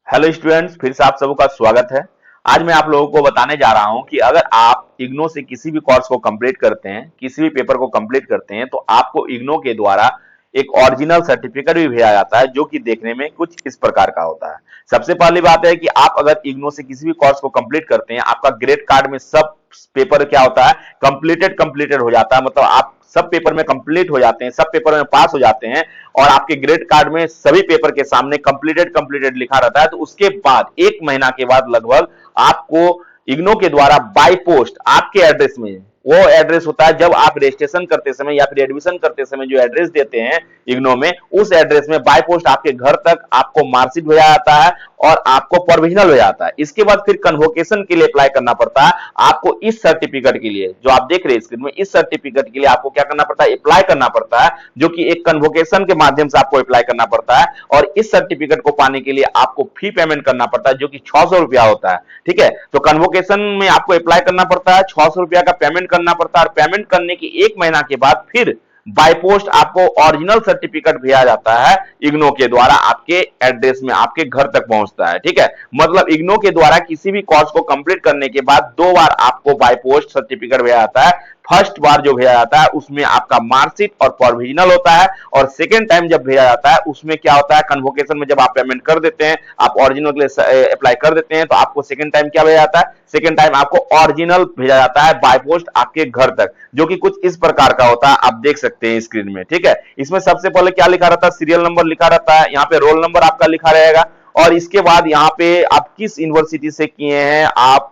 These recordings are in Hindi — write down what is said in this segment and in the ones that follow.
हेलो स्टूडेंट्स, फिर से आप सबका स्वागत है। आज मैं आप लोगों को बताने जा रहा हूं कि अगर आप इग्नो से किसी भी कोर्स को कंप्लीट करते हैं, किसी भी पेपर को कंप्लीट करते हैं, तो आपको इग्नो के द्वारा एक ओरिजिनल सर्टिफिकेट भी भेजा जाता है, जो कि देखने में कुछ इस प्रकार का होता है। सबसे पहली बात है कि आप अगर इग्नो से किसी भी कोर्स को कंप्लीट करते हैं, आपका ग्रेड कार्ड में सब पेपर क्या होता है, कंप्लीटेड कंप्लीटेड हो जाता है। मतलब आप सब पेपर में कंप्लीट हो जाते हैं, सब पेपर में पास हो जाते हैं और आपके ग्रेड कार्ड में सभी पेपर के सामने कंप्लीटेड कंप्लीटेड लिखा रहता है। तो उसके बाद 1 महीना के बाद लगभग आपको इग्नो के द्वारा बाय पोस्ट आपके एड्रेस में, वो एड्रेस होता है जब आप रजिस्ट्रेशन करते समय या फिर एडमिशन करते समय जो एड्रेस देते हैं इग्नो में, उस एड्रेस में बाय पोस्ट आपके घर तक आपको मार्कशीट भेजा जाता है और आपको प्रोविजनल हो जाता है। इसके बाद फिर कन्वोकेशन के लिए अप्लाई करना पड़ता है। आपको इस सर्टिफिकेट के लिए जो आप देख रहे हैं स्क्रीन में, इस सर्टिफिकेट के लिए आपको क्या करना पड़ता है, अप्लाई करना पड़ता है, जो कि एक कन्वोकेशन के माध्यम से आपको अप्लाई करना पड़ता है। और इस सर्टिफिकेट को पाने के लिए आपको फी पेमेंट करना पड़ता है, जो कि 600 रुपया होता है। ठीक है, तो कन्वोकेशन में आपको अप्लाई करना पड़ता है, 600 रुपया का पेमेंट करना पड़ता है और पेमेंट करने के 1 महीना के बाद फिर बाय पोस्ट आपको ओरिजिनल सर्टिफिकेट भेजा जाता है इग्नो के द्वारा, आपके एड्रेस में आपके घर तक पहुंचता है। ठीक है, मतलब इग्नो के द्वारा किसी भी कोर्स को कंप्लीट करने के बाद 2 बार आपको बाय पोस्ट सर्टिफिकेट भेजा जाता है। फर्स्ट बार जो भेजा जाता है उसमें आपका मार्कशीट और प्रोविजनल होता है, और सेकेंड टाइम जब भेजा जाता है उसमें क्या होता है, कन्वोकेशन में जब आप पेमेंट कर देते हैं, आप ओरिजिनल के लिए अप्लाई कर देते हैं, तो आपको सेकेंड टाइम क्या भेजा जाता है, सेकेंड टाइम आपको ओरिजिनल भेजा जाता है बाय पोस्ट आपके घर तक, जो कि कुछ इस प्रकार का होता है, आप देख सकते हैं स्क्रीन में। ठीक है, इसमें सबसे पहले क्या लिखा रहता है, सीरियल नंबर लिखा रहता है, यहाँ पे रोल नंबर आपका लिखा रहेगा, और इसके बाद यहाँ पे आप किस यूनिवर्सिटी से किए हैं आप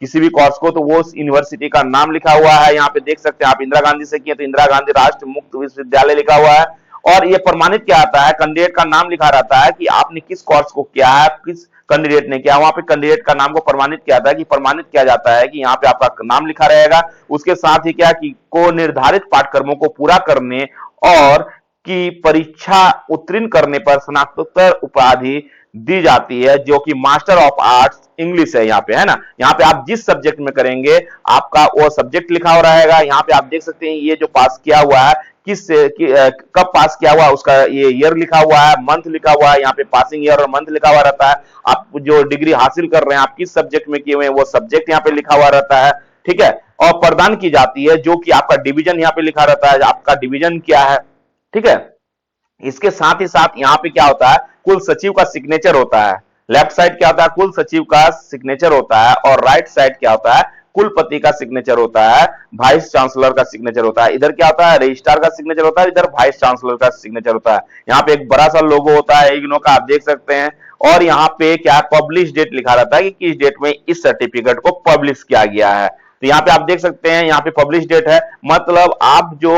किसी भी कोर्स को, तो वो यूनिवर्सिटी का नाम लिखा हुआ है। यहाँ पे देख सकते हैं आप इंदिरा गांधी से किए तो इंदिरा गांधी राष्ट्र मुक्त विश्वविद्यालय लिखा हुआ है। और ये प्रमाणित क्या आता है, कैंडिडेट का नाम लिखा रहता है कि आपने किस कोर्स को किया है, किस कैंडिडेट ने किया, वहां पे कैंडिडेट का नाम को प्रमाणित किया जाता है, कि प्रमाणित किया जाता है कि यहाँ पे आपका नाम लिखा रहेगा। उसके साथ ही क्या कि को निर्धारित पाठ्यक्रमों को पूरा करने और की परीक्षा उत्तीर्ण करने पर स्नातकोत्तर उपाधि दी जाती है, जो कि मास्टर ऑफ आर्ट्स इंग्लिश है यहाँ पे, है ना। यहाँ पे आप जिस सब्जेक्ट में करेंगे आपका वो सब्जेक्ट लिखा हो रहेगा। यहाँ पे आप देख सकते हैं ये जो पास किया हुआ है, कब पास किया हुआ उसका ये ईयर लिखा हुआ है, मंथ लिखा हुआ है, यहाँ पे पासिंग ईयर और मंथ लिखा हुआ रहता है। आप जो डिग्री हासिल कर रहे हैं आप किस सब्जेक्ट में किए हुए हैं वो सब्जेक्ट यहाँ पे लिखा हुआ रहता है। ठीक है, और प्रदान की जाती है जो कि आपका डिवीजन यहाँ पे लिखा रहता है, आपका डिवीजन क्या है। ठीक है, इसके साथ ही साथ यहाँ पे क्या होता है, कुल सचिव का सिग्नेचर होता है। लेफ्ट साइड क्या होता है, कुल सचिव का सिग्नेचर होता है, और राइट साइड क्या होता है, कुलपति का सिग्नेचर होता है, वाइस चांसलर का सिग्नेचर होता है। इधर क्या होता है, रजिस्ट्रार का सिग्नेचर होता है, इधर वाइस चांसलर का सिग्नेचर होता है। यहाँ पे एक बड़ा सा लोगो होता है इग्नो का, आप देख सकते हैं। और यहाँ पे क्या पब्लिश डेट लिखा रहता है कि किस डेट में इस सर्टिफिकेट को पब्लिश किया गया है। तो यहाँ पे आप देख सकते हैं, यहाँ पे पब्लिश डेट है, मतलब आप जो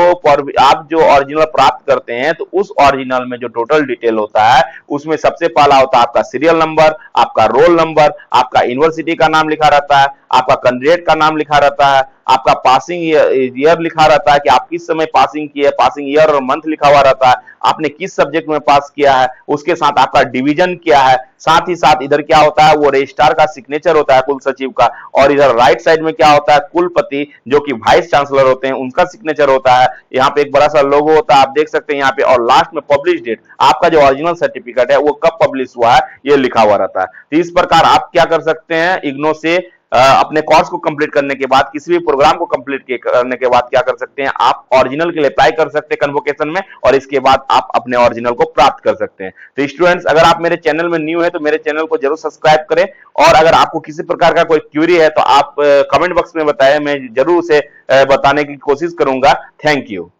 ओरिजिनल प्राप्त करते हैं तो उस ओरिजिनल में जो टोटल डिटेल होता है उसमें सबसे पहला होता है आपका सीरियल नंबर, आपका रोल नंबर, आपका यूनिवर्सिटी का नाम लिखा रहता है, आपका कैंडिडेट का नाम लिखा रहता है, आपका पासिंग ईयर लिखा रहता है कि आप किस समय पासिंग किए, पासिंग ईयर और मंथ लिखा हुआ रहता है, आपने किस सब्जेक्ट में पास किया है, उसके साथ आपका डिवीजन क्या है। साथ ही साथ इधर क्या होता है, वो रजिस्ट्रार का सिग्नेचर होता है कुल सचिव का, और इधर राइट साइड में क्या होता है, कुलपति जो कि वाइस चांसलर होते हैं उनका सिग्नेचर होता है। यहाँ पे एक बड़ा सा लोगो होता है, आप देख सकते हैं यहाँ पे, और लास्ट में पब्लिश डेट, आपका जो ओरिजिनल सर्टिफिकेट है वो कब पब्लिश हुआ है ये लिखा हुआ रहता है। तो इस प्रकार आप क्या कर सकते हैं, इग्नो से अपने कोर्स को कंप्लीट करने के बाद, किसी भी प्रोग्राम को कंप्लीट करने के बाद क्या कर सकते हैं, आप ओरिजिनल के लिए अप्लाई कर सकते हैं कन्वोकेशन में, और इसके बाद आप अपने ओरिजिनल को प्राप्त कर सकते हैं। तो स्टूडेंट्स, अगर आप मेरे चैनल में न्यू है तो मेरे चैनल को जरूर सब्सक्राइब करें, और अगर आपको किसी प्रकार का कोई क्यूरी है तो आप कमेंट बॉक्स में बताएं, मैं जरूर उसे बताने की कोशिश करूंगा। Thank you.